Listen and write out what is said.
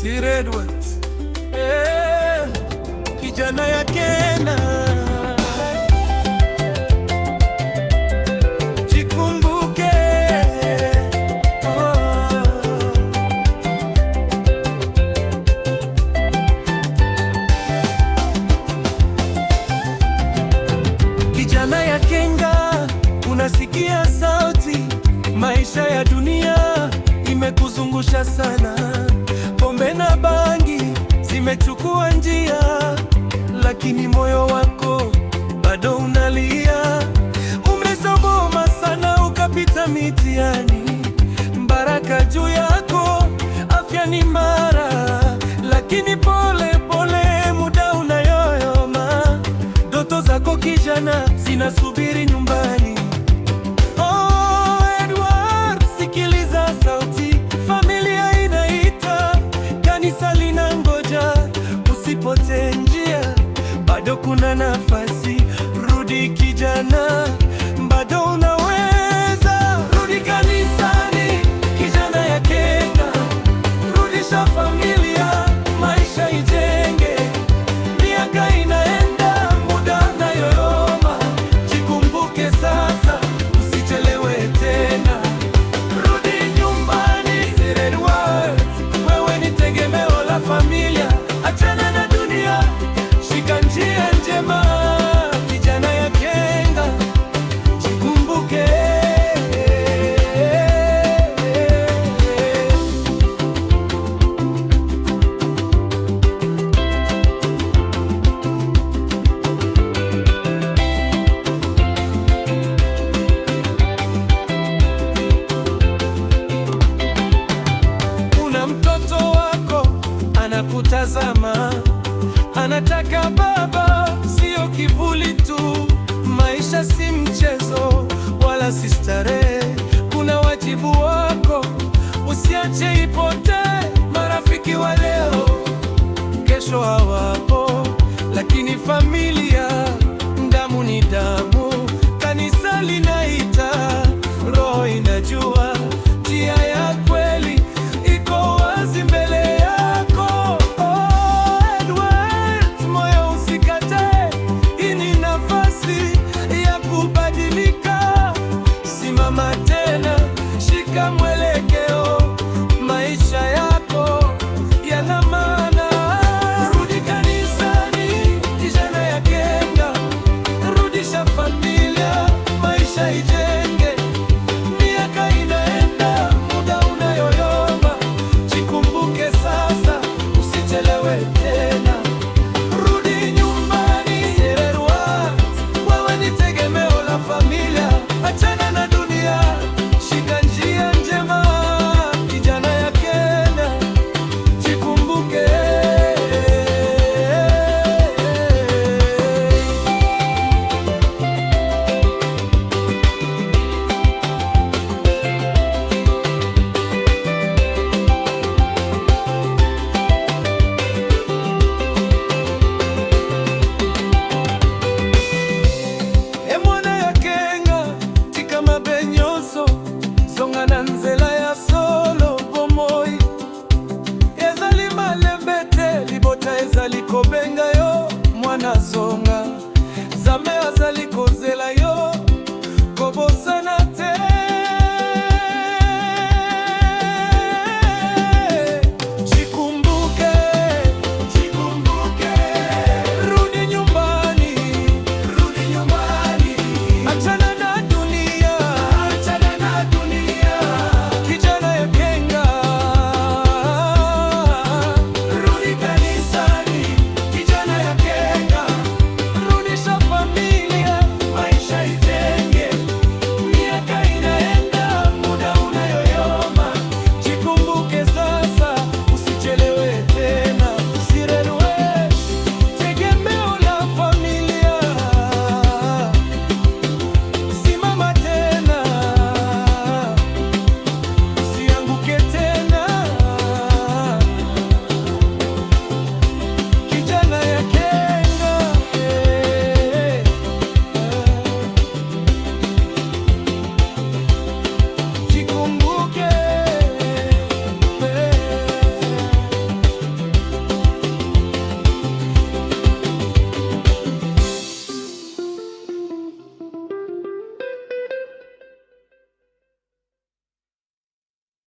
si Redworth. Kijana ya Kena, jikumbuke. Kijana ya Kenga, unasikia sauti. Maisha ya dunia imekuzungusha sana. Pombe na bangi zimechukua njia, lakini moyo wako bado unalia. Umesoma sana ukapita mitihani, baraka juu yako, afya ni mara, lakini pole pole muda unayoyoma. Ndoto zako kijana zinasubiri nyumbani. Usipote njia, bado kuna nafasi. Rudi kijana, bado unaweza. Rudi kanisani, kijana ya Kenga. Rudisha familia, maisha ijenge. Miaka inaenda, muda unayoyoma. Jikumbuke sasa, usichelewe tena. Rudi nyumbani, si Redworth. Wewe ni tegemeo la familia. Achana na dunia, shika njia njema. Kijana ya Kenga, jikumbuke. Una mtoto wako anakutazama, anataka baba, sio kivuli tu. Maisha si